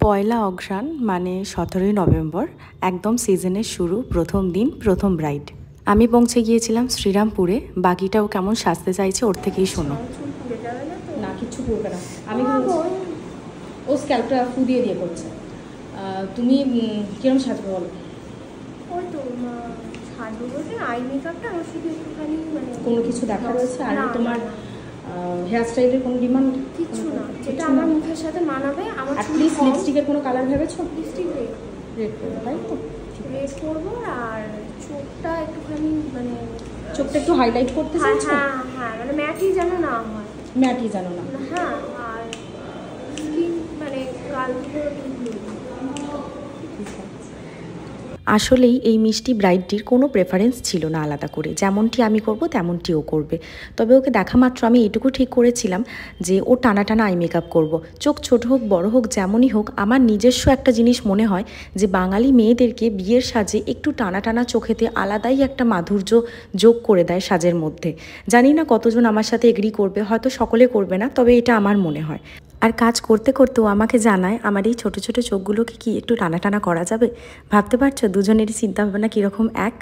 পয়লা অঘ্রাণ মানে 17ই নভেম্বর, একদম সিজনের শুরু, প্রথম দিন, প্রথম ব্রাইড। আমি পৌঁছে গিয়েছিলাম শ্রীরামপুরে। বাকিটাও কেমন সাজতে চাইছে ওর থেকেই শোনো। না, কিচ্ছু করবে না। আমি ও স্ক্যাল্পটা ফু দিয়ে দিয়ে করছে। তুমি কিরম সাজবে বলো? ওই তো সাজবো বলতে আই মেকআপটা আর শুধু একটুখানি মানে কোনো কিছু দেখা রয়েছে? আর তোমার হেয়ার স্টাইলের কোনো ডিমান্ড? কিছু না, যেটা আমার মুখের সাথে মানাবে। আমার প্লিজ লিপস্টিকের কোনো কালার ভেবেছো? লিপস্টিক রেড করবো, তাই তো? রেড করবো। আর চোখটা একটুখানি মানে চোখটা একটু হাইলাইট করতে চাইছো? হ্যাঁ হ্যাঁ, মানে ম্যাটই যেন না হয়। ম্যাটই জানো না? হ্যাঁ। আর স্কিন মানে কালগুলো আসলেই এই মিষ্টি ব্রাইডটির কোনো প্রেফারেন্স ছিল না আলাদা করে, যেমনটি আমি করব তেমনটি ও করবে। তবে ওকে দেখা মাত্র আমি এটুকু ঠিক করেছিলাম যে ও টানা টানা আই মেকআপ করবো। চোখ ছোট হোক বড় হোক যেমনই হোক, আমার নিজস্ব একটা জিনিস মনে হয় যে বাঙালি মেয়েদেরকে বিয়ের সাজে একটু টানা টানা চোখেতে আলাদাই একটা মাধুর্য যোগ করে দেয় সাজের মধ্যে। জানি না কতজন আমার সাথে এগ্রি করবে, হয়তো সকলে করবে না, তবে এটা আমার মনে হয়। আর কাজ করতে করতেও আমাকে জানায় আমার এই ছোটো ছোটো চোখগুলোকে কি একটু টানা টানা করা যাবে। ভাবতে পারছো দুজনেরই চিন্তাভাবনা কীরকম এক।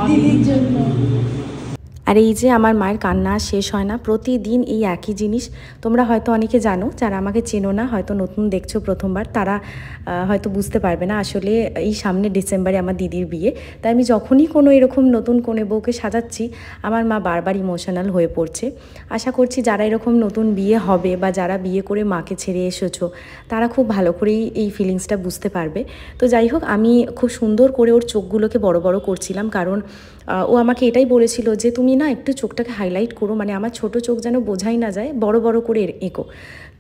দিদির জন্য। আর এই যে আমার মায়ের কান্না শেষ হয় না, প্রতিদিন এই একই জিনিস। তোমরা হয়তো অনেকে জানো, যারা আমাকে চেনো না, হয়তো নতুন দেখছো প্রথমবার, তারা হয়তো বুঝতে পারবে না। আসলে এই সামনে ডিসেম্বরে আমার দিদির বিয়ে, তাই আমি যখনই কোনো এরকম নতুন কোণে বউকে সাজাচ্ছি, আমার মা বারবার ইমোশনাল হয়ে পড়ছে। আশা করছি যারা এরকম নতুন বিয়ে হবে বা যারা বিয়ে করে মাকে ছেড়ে এসেছো, তারা খুব ভালো করেই এই ফিলিংসটা বুঝতে পারবে। তো যাই হোক, আমি খুব সুন্দর করে ওর চোখগুলোকে বড় বড় করছিলাম, কারণ ও আমাকে এটাই বলেছিল যে তুমি না একটু চোখটাকে হাইলাইট করো, মানে আমার ছোট চোখ যেন বোঝাই না যায়, বড় বড় করে এঁকো।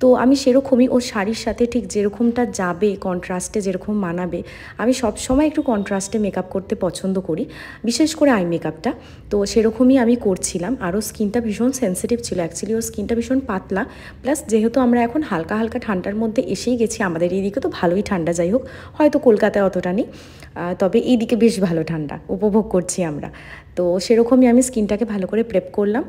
তো আমি সেরকমই ওর শাড়ির সাথে ঠিক যেরকমটা যাবে, কন্ট্রাস্টে যেরকম মানাবে, আমি সবসময় একটু কন্ট্রাস্টে মেকআপ করতে পছন্দ করি, বিশেষ করে আই মেকআপটা। তো সেরকমই আমি করছিলাম। আরও স্কিনটা ভীষণ সেন্সিটিভ ছিল, অ্যাকচুয়ালি ওর স্কিনটা ভীষণ পাতলা। প্লাস যেহেতু আমরা এখন হালকা হালকা ঠান্ডার মধ্যে এসেই গেছি, আমাদের এইদিকে তো ভালোই ঠান্ডা, যাই হোক হয়তো কলকাতায় অতটা নেই, তবে এইদিকে বেশ ভালো ঠান্ডা উপভোগ করছি আমরা। তো সেরকমই আমি স্কিনটাকে ভালো করে প্রেপ করলাম।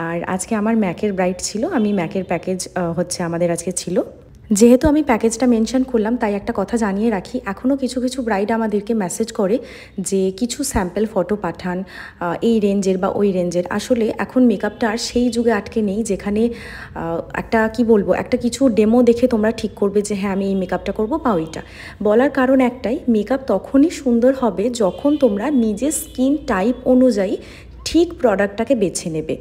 আর আজকে আমার ম্যাকের ব্রাইড ছিল, আমি ম্যাকের প্যাকেজ হচ্ছে আমাদের আজকে ছিল। যেহেতু আমি প্যাকেজটা মেনশন করলাম, তাই একটা কথা জানিয়ে রাখি, এখনও কিছু কিছু ব্রাইড আমাদেরকে মেসেজ করে যে কিছু স্যাম্পল ফটো পাঠান এই রেঞ্জের বা ওই রেঞ্জের। আসলে এখন মেকআপটা আর সেই যুগে আটকে নেই যেখানে একটা কি বলবো, একটা কিছু ডেমো দেখে তোমরা ঠিক করবে যে হ্যাঁ আমি এই মেকআপটা করবো বা ওইটা। বলার কারণ একটাই, মেকআপ তখনই সুন্দর হবে যখন তোমরা নিজের স্কিন টাইপ অনুযায়ী ঠিক প্রোডাক্টটাকে বেছে নেবে,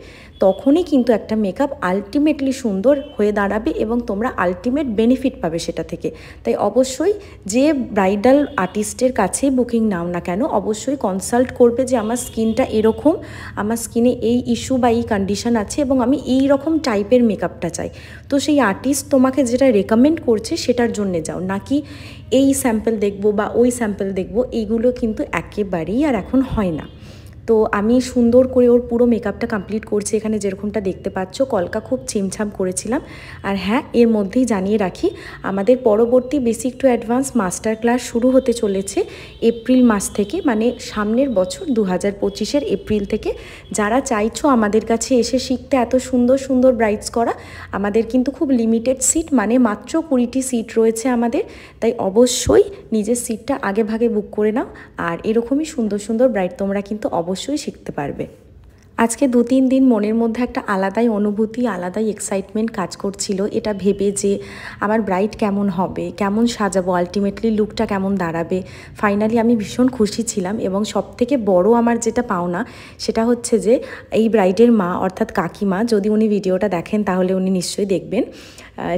তখনই কিন্তু একটা মেকআপ আলটিমেটলি সুন্দর হয়ে দাঁড়াবে এবং তোমরা আলটিমেট বেনিফিট পাবে সেটা থেকে। তাই অবশ্যই যে ব্রাইডাল আর্টিস্টের কাছেই বুকিং নাও না কেন, অবশ্যই কনসাল্ট করবে যে আমার স্কিনটা এরকম, আমার স্কিনে এই ইস্যু বা এই কন্ডিশন আছে এবং আমি এই রকম টাইপের মেকআপটা চাই। তো সেই আর্টিস্ট তোমাকে যেটা রেকমেন্ড করছে সেটার জন্যে যাও, নাকি এই স্যাম্পল দেখবো বা ওই স্যাম্পল দেখবো, এইগুলো কিন্তু একেবারেই আর এখন হয় না। তো আমি সুন্দর করে ওর পুরো মেকআপটা কমপ্লিট করছি। এখানে যেরকমটা দেখতে পাচ্ছ, কলকা খুব ছিমছাম করেছিলাম। আর হ্যাঁ, এর মধ্যেই জানিয়ে রাখি, আমাদের পরবর্তী basic to advance master class শুরু হতে চলেছে এপ্রিল মাস থেকে, মানে সামনের বছর 2025-এর এপ্রিল থেকে। যারা চাইছো আমাদের কাছে এসে শিখতে, এত সুন্দর সুন্দর ব্রাইডস করা, আমাদের কিন্তু খুব লিমিটেড সিট, মানে মাত্র 20টি সিট রয়েছে আমাদের। তাই অবশ্যই নিজের সিটটা আগে ভাগে বুক করে নাও। আর এরকমই সুন্দর সুন্দর ব্রাইড তোমরা কিন্তু অবশ্যই শিখতে পারবে। আজকে 2-3 দিন মনের মধ্যে একটা আলাদাই অনুভূতি, আলাদাই এক্সাইটমেন্ট কাজ করছিল, এটা ভেবে যে আমার ব্রাইড কেমন হবে, কেমন সাজাবো, আলটিমেটলি লুকটা কেমন দাঁড়াবে। ফাইনালি আমি ভীষণ খুশি ছিলাম। এবং সবথেকে বড় আমার যেটা পাওনা, সেটা হচ্ছে যে এই ব্রাইডের মা অর্থাৎ কাকিমা, যদি উনি ভিডিওটা দেখেন তাহলে উনি নিশ্চয়ই দেখবেন,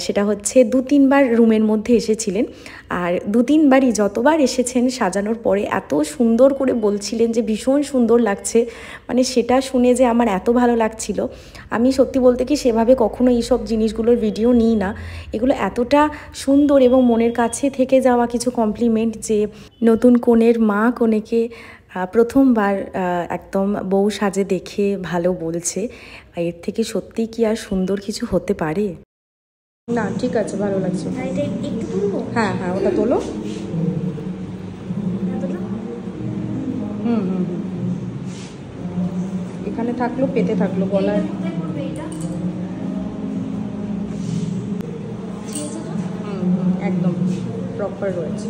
সেটা হচ্ছে 2-3 বার রুমের মধ্যে এসেছিলেন। আর 2-3 বারই যতবার এসেছেন সাজানোর পরে এত সুন্দর করে বলছিলেন যে ভীষণ সুন্দর লাগছে, মানে সেটা শুনে যে আমার এত ভালো লাগছিল। আমি সত্যি বলতে কি সেভাবে কখনো এইসব জিনিসগুলোর ভিডিও নিই না, এগুলো এতটা সুন্দর এবং মনের কাছে থেকে যাওয়া কিছু কমপ্লিমেন্ট যে নতুন কনের মা কনেকে প্রথমবার একদম বউ সাজে দেখে ভালো বলছে, এর থেকে সত্যিই কি আর সুন্দর কিছু হতে পারে? না ঠিক আছে, ভালো লাগছে। হ্যাঁ হ্যাঁ, ওটা তোলো। এখানে থাকলো, পেটে থাকলো, গলায়। একদম প্রপার রয়েছে।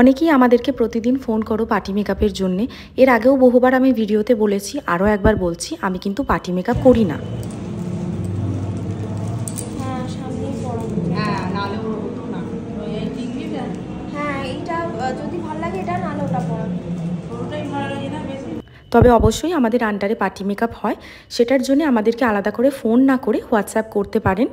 অনেকেই আমাদেরকে প্রতিদিন ফোন করো পার্টি মেকআপের জন্যে। এর আগেও বহুবার আমি ভিডিওতে বলেছি, আরও একবার বলছি, আমি কিন্তু পার্টি মেকআপ করি না। হ্যাঁ সামনেই পড়াবো। হ্যাঁ নাহলে ওর হতো না। এই টিকলিটা হ্যাঁ এইটা যদি ভালো লাগে এটা, নাহলে ওটা পড়াবো। ওটাই ভালো লাগে না বেশি। তবে অবশ্যই আমাদের আন্ডারে পার্টি মেকআপ হয়, সেটার জন্য আমাদেরকে আলাদা করে ফোন না করে হোয়াটসঅ্যাপ করতে পারেন।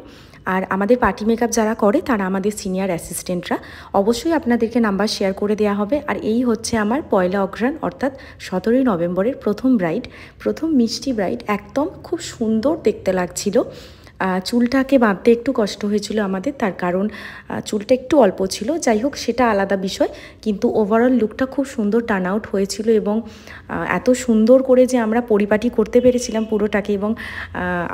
আর আমাদের পার্টি মেকআপ যারা করে তারা আমাদের সিনিয়র অ্যাসিস্ট্যান্টরা, অবশ্যই আপনাদেরকে নাম্বার শেয়ার করে দেওয়া হবে। আর এই হচ্ছে আমার পয়লা অঘ্রাণ অর্থাৎ 17ই নভেম্বরের প্রথম ব্রাইড, প্রথম মিষ্টি ব্রাইড। একদম খুব সুন্দর দেখতে লাগছিল। চুলটাকে বাঁধতে একটু কষ্ট হয়েছিল আমাদের, তার কারণ চুলটা একটু অল্প ছিল। যাই হোক, সেটা আলাদা বিষয়, কিন্তু ওভারঅল লুকটা খুব সুন্দর টার্ন আউট হয়েছিল। এবং এত সুন্দর করে যে আমরা পরিপাটি করতে পেরেছিলাম পুরোটাকে। এবং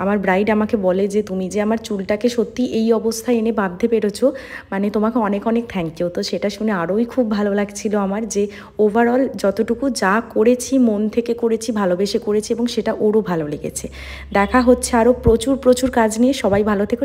আমার ব্রাইড আমাকে বলে যে তুমি যে আমার চুলটাকে সত্যি এই অবস্থায় এনে বাঁধতে পেরেছো, মানে তোমাকে অনেক অনেক থ্যাংক ইউ। তো সেটা শুনে আরোই খুব ভালো লাগছিল আমার, যে ওভারঅল যতটুকু যা করেছি মন থেকে করেছি, ভালোবেসে করেছি, এবং সেটা ওরও ভালো লেগেছে। দেখা হচ্ছে আরও প্রচুর প্রচুর কাজ নিয়ে। সবাই ভালো থেকো।